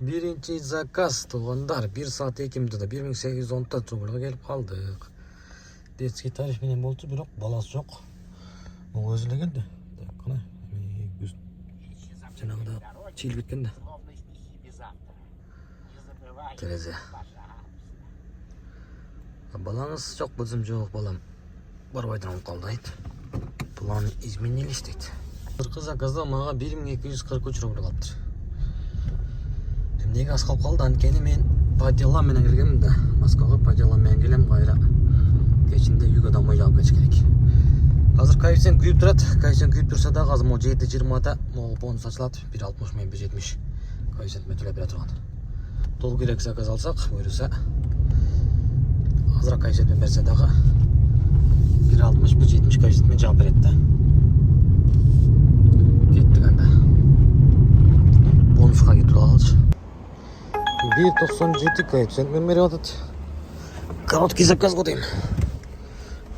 Birinci zakaz tuğanlar 1 saat 2 minutada 1814 ruble'ga gelip kaldık. Детский tarif menen boldu, biroq balası yok. Bu özlegen de. Qana. Janagıda çil bitken de. Tereзе. Балаңыз жоқ, бізім жоқ, балам. Барып айтырам қалды айт. План изменились дейді. Сырқы заказда маға 1243 рубль қалыптыр. Неге аз қалып қалды, анткени мен по деламмен келгенмін да. Москваға по деламмен келем, қайра кечінде үйге дамай жауып кетіш керек. Қазір коэффициент күйіп тұрады. Коэффициент күйіп тұрса да қазір 7.20-да бонус ашылады. 1.60 мен 1.70 коэффициент төлеп бере тұрған. Толық керек заказ алсақ, бұйырса азырақ коэффициентпен берсе дағы 1.60 1.70 коэффициентпен жауап береді да. Кеттік анда. Бонусқа кетіп алшы. 1.97 коэффициентпен беріп атады. Короткий заказ ғой деймін.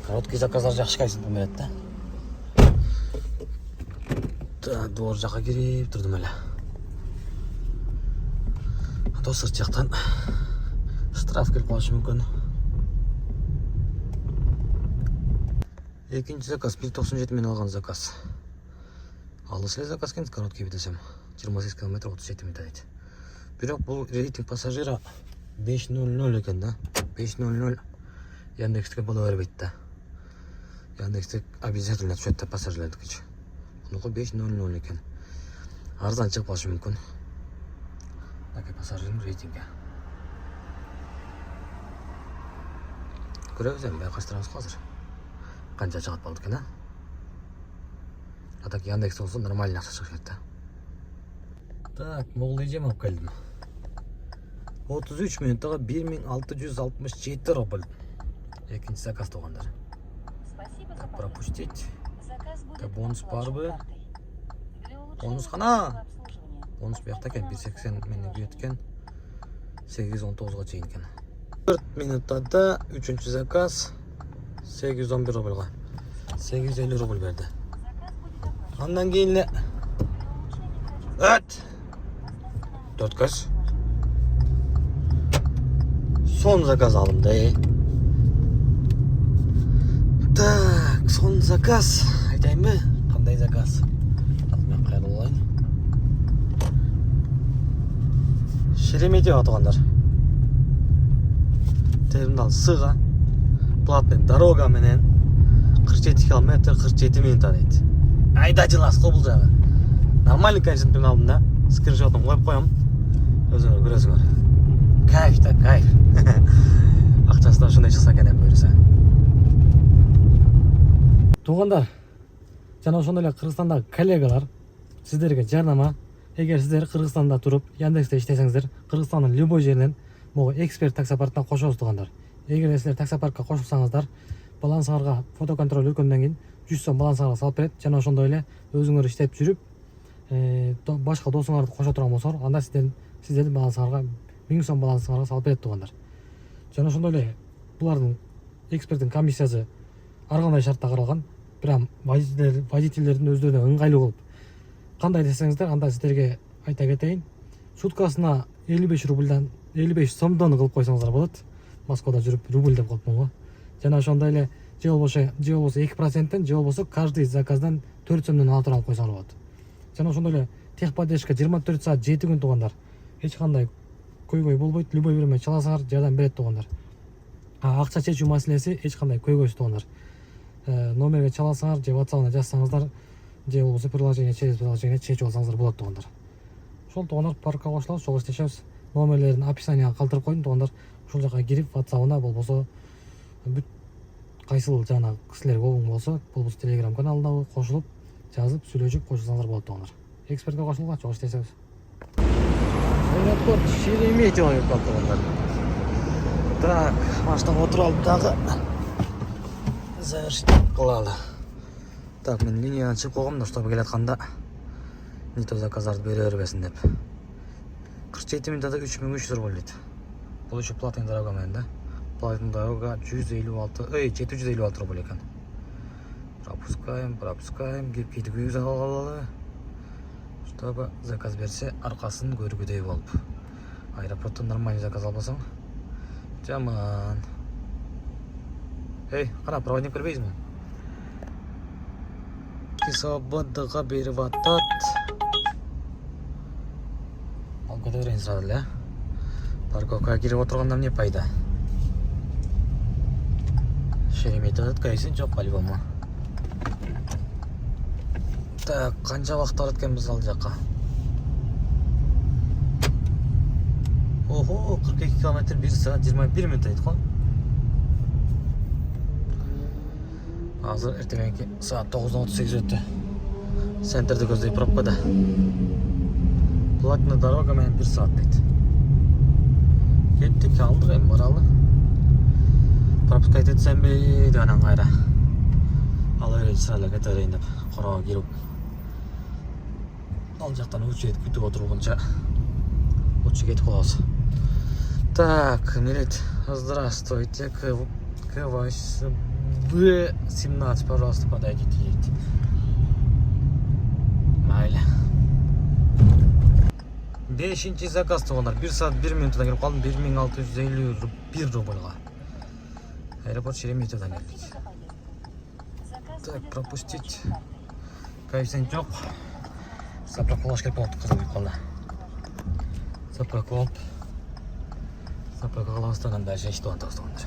Короткий заказдар жақсы коэффициентпен береді да. Так, двор жаққа керіп тұрдым әлі. Сырт жақтан штраф келіп қалышы мүмкін. Екінші заказ 1.97 мен алған заказ. Алыслы заказ кенді короткий бітесем. 28 км 37 минут дейді. Бірақ бұл рейтинг пассажира 5.00 екен да. 5.00 Яндекстіке бола бербейді да. Яндекстік обязательно түседі пассажирлердікіше. Онығы 5.00 екен. Арзан шығып қалышы мүмкін. Такой пассажирдің рейтингі. Көреміз бәй қастырамыз қазір. Қанша шығат балды екен, а? Атак Яндекс олсын нормальный ақша шығып кетті. Так, молды жем алып келдім. 33 минуттаға 1667 рубль. Екінші заказ туғандар. Так, пропустить. Так, бонус бар бы. Бонус қана. Бонус бұяқта екен, 180 менен күйеткен, 819-ға чейін екен. 4 минуттада 3-ші заказ 811 рубльға. 850 рубль берді. Андан кейінлі өт! 4 көз. Сон заказ алымды. Так, сон заказ. Айтайын бі? Қандай заказ? Мен қайырлы олайын. Шереметьево атығандар. Терминал Сыға. Платный дорога менен 47 километр 47 минута дейді. Айда жылас қой бұл жағы. Нормальный коэффициентпен алдым да. Скриншотын қойып қоям. Өзіңер көресіңер. Кайф та кайф. Ақшасына шындай шықса кәнем бұйырса. Туғандар, жана ошондой Кыргызстандағы коллегалар сіздерге жарнама. Егер сіздер Кыргызстанда тұрып, Яндексте иштесеңіздер, Кыргызстанның любой жерінен моғы эксперт таксопарктан қошуыз туғандар. Егер сіздер таксопаркқа қошылсаңыздар, балансыңарға фотоконтроль өткөндөн кийин 100 сом балансыңарға салып берет. Жана ошондой эле өзүңөр иштеп жүрүп, башка досуңарды кошо турган болсоор, анда сиздердин балансыңарга 1000 сом балансыңарга салып берет туғандар. Жана ошондой эле булардын эксперттин комиссиясы ар кандай шартта каралган, бирок водительдердин өздөрүнө ыңгайлуу болуп кандай десеңиздер, анда сіздерге айта кетейин. Суткасына 55 рубльдан 55 сомдон кылып койсоңуздар болот. Москвада жүрүп рубль деп коюптмун го. Жана ошондой эле же болбосо 2%, же болбосо каждый заказдан 4 сомдон ала турган койсоңор болот. Жана ошондой эле техподдержка 24 саат 7 күн тугандар. Эч кандай көйгөй болбойт, любой бирөмө чаласаңар жардам берет тугандар. Акча чечүү маселеси эч кандай көйгөйсүз тугандар. Номерге чаласаңар же WhatsApp-на жазсаңыздар, же болбосо приложение чечип алсаңыздар болот тугандар. Ошол тугандар паркка кошулабыз, чогуу иштешебиз. Номерлерин описанияга калтырып койдум тугандар. Ошол жака кирип WhatsApp-на болбосо бүт кайсыл жана кишилер болгон болсо, болбосо Telegram каналына кошулуп, жазып, сүйлөшүп кошулсаңыздар болот тугандар. Экспертке кошулганга чогуу иштешебиз. Аэропорт Шереметьево келип калды тугандар. Так, машинага отуруп алып дагы завершить кылалы. Так, мен линиядан чыгып койгом да, чтобы келатканда не то заказдарды бере бербесин деп. 47 минутада 3300 рубль дейт. Бул еще платный дорога менен да. Платный дорога 756 рубль экен. Пропускаем, кеп кетип үйгө алалы. Чтобы заказ берсе аркасын көргүдөй болуп. Аэропортта нормальный заказ албасаң. Жаман. Эй, қара, проводник көрбейсің бе? Свободаға беріп атат. Ал көте берейін сразу, ә? Парковкаға кіріп отырғанда не пайда? Шереметьевода кайсын жоқ по-любому. Так, қанша уақыт барады екенбіз ал жаққа? Охо, 42 километр 1 сағат 21 минут айтты ғой. Азыр ертеңгі сағат 9:38 өтті. Центрді көздей пробкада. Платный дорога мен 1 сағат дейді. Кеттік, алдық ең баралы. Пропускать етсем бе деген аңғайра. Ал өйрен сұрайлы кетерейін деп қораға келіп. Ал жақтан учет күтіп отыру бұнша. Учет кетіп қаласы. Так, милит, здравствуйте, КВ-17, пожалуйста, подойдите. Майлы. 5-ші заказ туғандар. 1 сағат 1 минутадан келіп қалдым. 1651 рубльға. Аэропорт Шереметьеводан келдік. Так, пропустить. Коэффициент жоқ. Заправка алаш керек болды, қызыл келіп қалды. Заправка алып. Заправка қалағыстан дальше ешті оған тауыстығандар.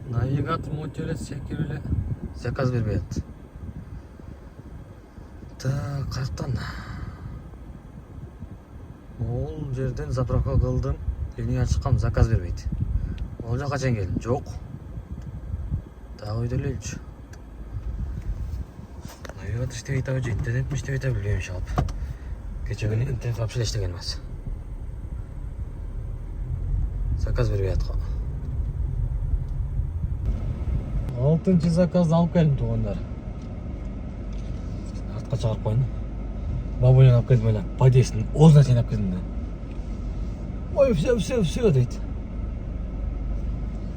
Навигатор мотелет секірілі заказ бербейді. Так, қаяқтан. Ол жерден заправка қылдым. Линияға шыққам, заказ бербейді. Ол жаққа қашан келдім? Жоқ. Тағы өйдерлелші. Навигатор іштебейді ау, интернет ми іштебейді ау, білмеймін шалып. Кече күні интернет вообще іштеген емес. Заказ бербейді ғой. 6-ші заказды алып келдім туғандар. Артқа чағырып қойын. Бабулян алып келдім ойлап, подесін, оз нәрсені алып келдім. Ой, все дейді.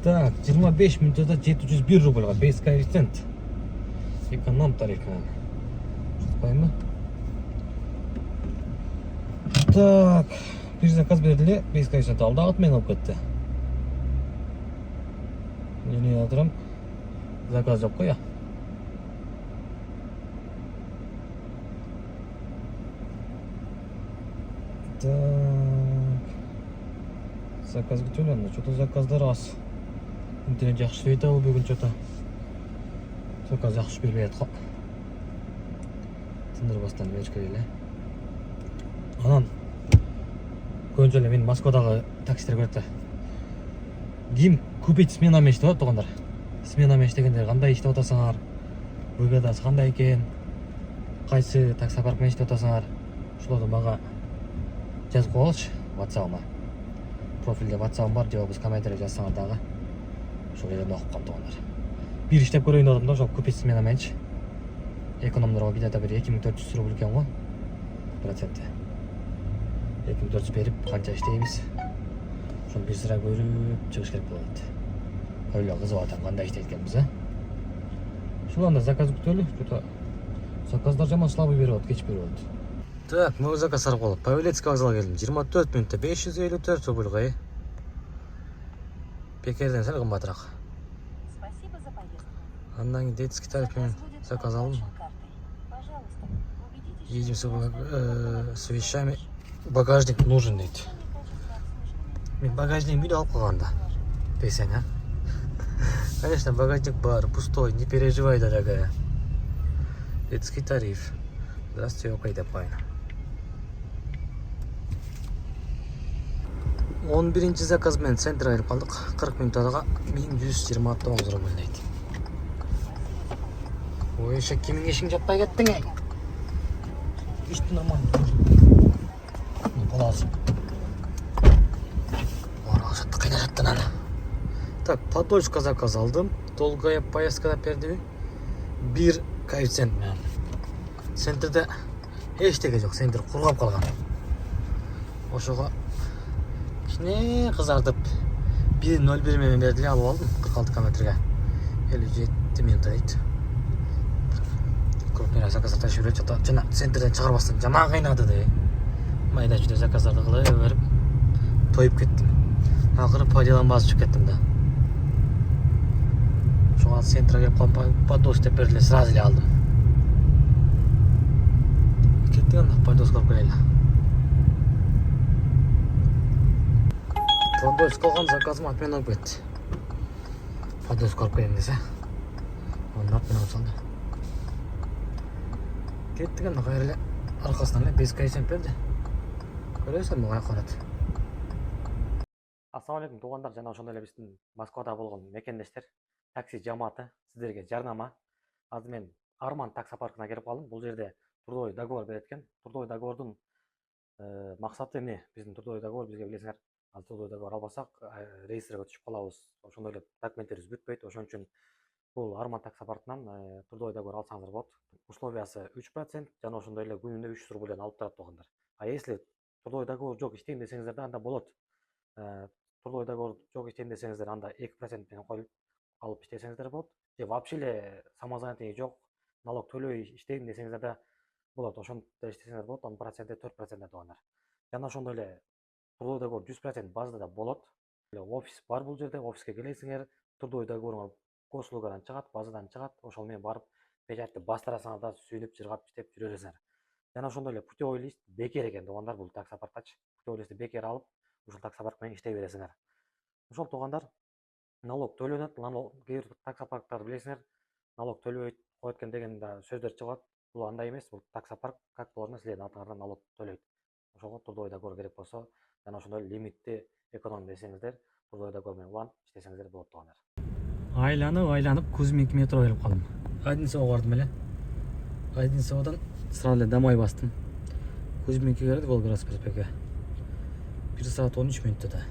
Так, 25 минутада 701 рубльға, 5 коэффициент. Эконом тариф мен. Жұтпайын ба? Так, бір заказ берділе, 5 коэффициент алды, ағыт мен алып кетті. Нене адырам, заказ жоқ қой, я. Так, заказ күтілен, что-то заказдар аз. Интернет жақшы сөйті ау бүгін что-то. Заказ жақшы бербейді қо. Тындыр бастан берішке елі. Анан, көңшелі мен Москвадағы такситер көрді. Ким купить сменамен ішті өт тұғандар. Сменамен іштегендер қандай ішті отасыңар, бригадасы қандай екен, қайсы таксопаркмен ішті отасыңар. Шылады маға жазып қоғалшы WhatsApp-ма. Профилде WhatsApp-ым бар, жауап біз комментарий жазсаңар дағы. Шол жерден оқып қалды оңдар. Bir іштеп көрейін одымда, жоқ купить сменаменші. Экономдарға билета бір 2400 рубль екен ғой. Процентті. 2400 беріп, қанша іштейміз. Шол бір сыра көріп, шығыш керек болады. Öyle kızı vatan kanda işte etkimize. Şu anda zakaz күтөлү. Заказдар жаман слабый берет, geç берет. Так, мы заказ алып қалып. Павелецкий вокзалға келдім. 24 минутта 554 рубльға. Пекерден сәл қымбатырақ. Спасибо за поездку. Андан кейін детский тарифпен заказ алдым. Едем с вещами. Багажник нужен дейді. Мен багажник үйде алып қалғанда. Десең, а? Конечно, багажник бар, пустой, не переживай, дорогая. Детский тариф. Здравствуйте, окей, допайна. 11-ші заказмен центрға келіп қалдық. 40 минутаға 1129 рубль дейді. Ой, шеккемің ешің жаппай кеттің, әй. Ешті нормально. Болазым. Орал жатты, қайна жаттын ана. Так, Подольскқа заказ алдым. Долгая поездкада берді. 1 коэффициент мен. Центрде ештеге жоқ, центр құрғап қалған. Ошоға кішкене қызартып 1.01 мен берділе алып алдым 46 километрге. 57 минутта дейді. Көп мен заказ ташып жүреді, жана центрден шығарбастан жаман қайнады де. майда чүйдө заказдарды кыла берип тоюп кеттим. Акыры падиядан басып чыгып кеттим да. Ошого центрге келип калып подос деп берди, сразу эле алдым. Кеттик анда подос көрүп келели. Подос калган заказым ат менен алып кетти. Подос көрүп келем десе. Онда ат менен алып салды. Кеттик анда кайра эле аркасынан эле 5 кайсен берди. Көрөсүң буга карат. Ассалам алейкум туугандар, жана ошондой эле биздин Москвада болгон мекендештер, такси жамааты, сиздерге жарнама. Азыр мен Арман таксопаркына келип калдым. Бул жерде трудовой договор берет экен. Трудовой договордун максаты эмне? Биздин трудовой договор бизге билесиңер, азыр трудовой договор албасак рейстерге түшүп калабыз. Ошондой эле документтерибиз бүтпөйт. Ошон үчүн бул Арман таксопаркынан трудовой договор алсаңыздар болот. Условиясы 3%, жана ошондой эле күнүнө 3 рубльдан алып турат туугандар. А если трудовой договор жок, иштейм десеңиздер да анда болот. Трудовой договор жок иштейм десеңиздер анда 2% менен коюп алып иштесеңиздер болот. Же вообще эле самозанятый жок, налог төлөбөй иштейм десеңиздер да болот. Ошондо иштесеңиздер болот. Анын проценти 4% туугандар. Жана ошондой эле трудовой договор 100% базада болот. Офис бар бул жерде, офиске келесиңер, трудовой договоруңар госуслугадан чыгат, базадан чыгат. Ошол менен барып печатьты бастырасыңар да сүйүнүп жыргап иштеп жүрө бересиңер. Жана ошондой эле путевой лист бекер экен туугандар, бул таксопаркачы. Путевой листти бекер алып, ушул таксопарк менен иштей бересиңер. Ошол туугандар, налог төлөнөт. Кээ бир таксопарктар билесиңер, налог төлөбөйт коет экен деген да сөздөр чыгат. Бул андай эмес, бул таксопарк как положено силердин атыңардан налог төлөйт. Ошого трудовой договор керек болсо, жана ошондой лимитти эконом десеңиздер, трудовой договор менен уланып иштесеңиздер болот туугандар. Айланып Кузьминки метро келип калдым. Одинцовго бардым эле. Одинцовдон сразу эле домой бастым. Кузьминкиге келди, Волгоград перспективе. 1 саат 13 мүнөттө да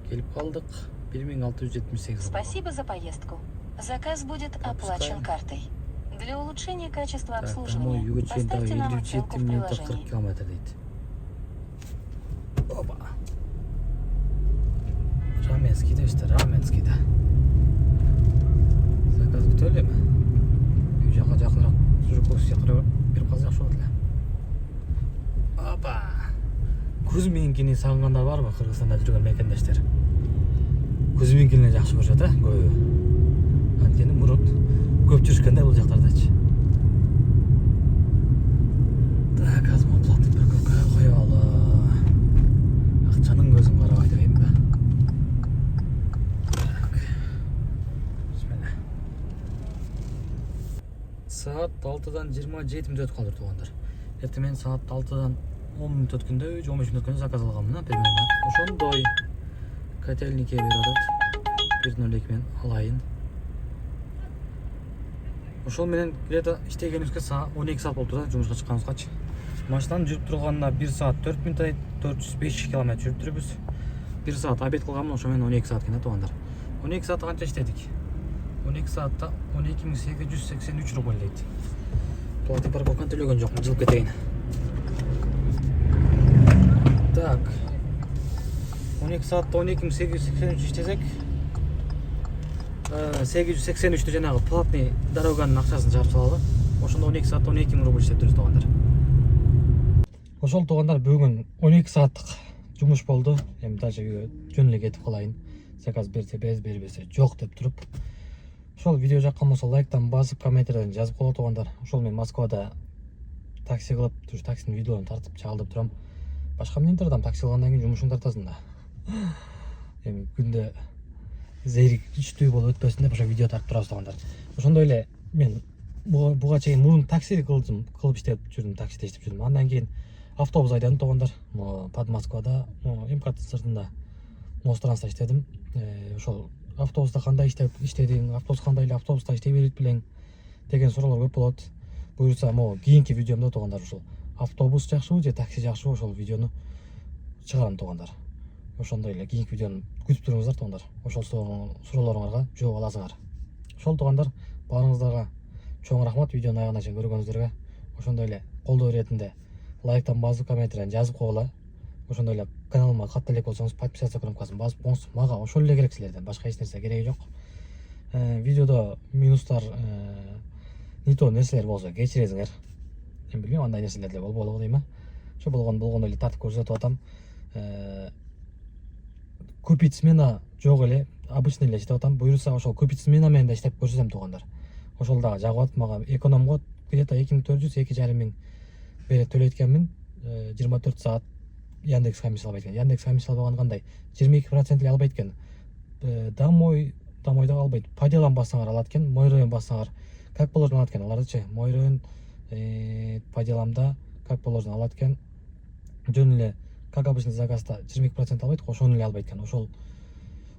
келип калдык. 1678 рубль. Спасибо за поездку. Заказ будет оплачен картой. Для улучшения качества обслуживания поставьте нам оценку в приложении. 40 км дейт. Опа. Раменскийде işte, Раменскийде. Заказ күтөлү эми. Үй жака жакыныраак Жуковский жакына берип калса жакшы болот эле. Опа. Кузьминкини сагынгандар барбы Кыргызстанда жүргөн мекендештер? Кузьминкини жакшы көрүшөт, көбү. Анткени мурут көп жүрүшкөн да бул жактардачы. Так, азыр платный парковкага коёлу. Акчанын көзүн карабай дейинби? Так. Бисмилла. Саат 6-дан 27 мүнөт калды туугандар. Эртең мен саат 6-дан 10 мүнөт өткөндө, 15 мүнөт өткөндө заказ алганмын, примерно. Ошондой котельникке берип атат. 102 менен алайын. Ошол менен где-то иштегенибизге 12 саат болду да, жумушка чыкканыбызгачы. Машинанын жүрүп турганына 1 саат 4 мүнөт айт, 405 км жүрүп жүрүбүз. 1 саат обед кылганмын, ошо менен 12 саат экен туугандар. 12 саатта канча иштедик? 12 саатта 12883 рубль дейт. Платный парковканы төлөгөн жокмун, жылып кетейин. Так. 12 саатта 12883 иштесек, 883'tü жанагы платный дороганын акчасын чыгарып салалы. Ошондо 12 саатта 12 000 рубль иштеп жүрүбүз туугандар. Ошол туугандар бүгүн 12 сааттык жумуш болду. Эми дальше жөн эле кетип калайын. Заказ берсе бербесе жок деп туруп. Ошол видео жаккан болсо лайктан басып, комменттерден жазып коелу туугандар. Ошол мен Москвада такси кылып, туш таксинин видеолорун тартып чалдып турам. Башка эмне тартам, такси кылгандан кийин жумушуң тартасың да. Эми күндө зерик үчтүү болуп өтпөсүн деп ошо видео тартып турабыз туугандар. Ошондой эле мен буга чейин мурун такси кылып иштеп жүрдүм, таксиде иштеп жүрдүм. Андан кийин автобус айдадым туугандар. Под Москвада, МКАД сыртында Мостранста иштедим. Ошол автобуста кандай иштедиң, автобус кандай эле автобуста иштей берет белең деген суроолор көп болот. Буюрса, кийинки видеомдо туугандар ушул автобус жакшыбы же такси жакшыбы, ошол видеону чыгарам туугандар. Ошондой эле кийинки видеону күтүп туруңуздар туугандар. Ошол суроолоруңарга жооп аласыңар. Ошол туугандар, баарыңыздарга чоң рахмат видеону аягына чейин көргөнүңүздөргө. Ошондой эле колдоо иретинде лайктан басып, комменттерден жазып койгула. Ошондой эле каналыма катты элек болсоңуз подписация кнопкасын басып коюңуз. Мага ошол эле керек силерден, башка эч нерсе кереги жок. Видеодо минустар, не то нерселер болсо кечиресиңер. Эми билбейм, андай нерселер деле болбойлугу дейм. Ошо болгондо эле тартып көрсөтүп атам. Купить смена жок эле, обычный эле иштеп атам. Буюрса ошол купить смена менен да иштеп көрсөтөм туугандар. Ошол дагы жагып атып мага экономго где-то 2400-2,5 миң бере төлөйт экенмин. 24 саат Яндекс комиссия албайт экен. Яндекс комиссия албаган кандай? 22% эле албайт экен. Домой да албайт. По делам бассаңар алат экен, мой район бассаңар как положено алат экен. Алардычы мой район по деламда как положено алат экен. Жөн эле как обычный заказда 22% албайт, ошону эле албайт экен.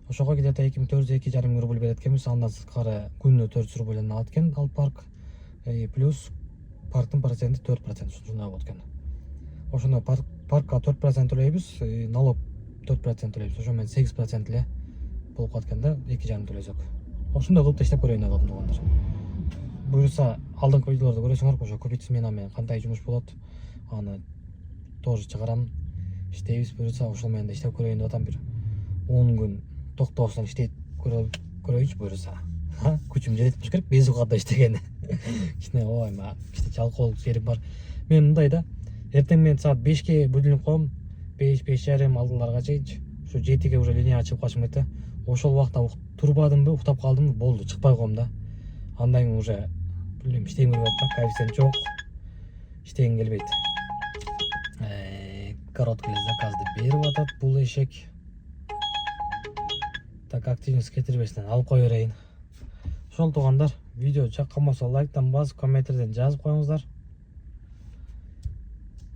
Ошого где-то 2400-2,5 миң рубль берет экенбиз. Андан сырткары күнүнө 400 рубльден алат экен ал парк. Плюс парктын проценти 4%, ушундай болот экен. Ошондо паркка 4% төлөйбүз, налог 4% төлөйбүз. Ошо менен 8% эле болуп калат экен да, 2,5 төлөсөк. Ошондой кылып иштеп көрөйүн деп атам туугандар. Буюрса алдыңкы видеолорду көрөсүңөр, ошо купить смена менен кандай жумуш болот, аны тоже чыгарам. Иштейбиз, буюрса ошол менен да иштеп көрөйүн деп атам. Бир 10 күн токтоосун иштейт көрөйүнчү буюрса. Күчүм жетиш керек, без угада иштегени. Кичине ойма, кичине жалкоолук жерим бар. Мен мындай да, эртең менен саат 5ке будильник коем, 5-5:30 алдыларга чейинчи. Ушу 7ге уже линияга чыгып калышым керек да. Ошол убакта турбадымбы, уктап калдымбы, болду, чыкпай коем да. Андан кийин уже билбейм, иштегим келбей атат, коэффициент жок. Иштегим келбейт. Короткий заказды берип атат бул эшек. Так активность кетирбестен алып кое берейин. Ошол туугандар, видео жаккан болсо лайктан басып, комменттерден жазып коюңуздар.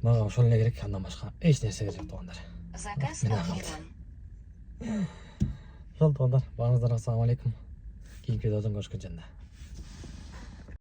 Мага ошол эле керек, андан башка эч нерсе керек туугандар. Заказ оформлен. Ошол туугандар, баарыңыздарга ассалам алейкум. Кийинки видеодон көрүшкөнчө.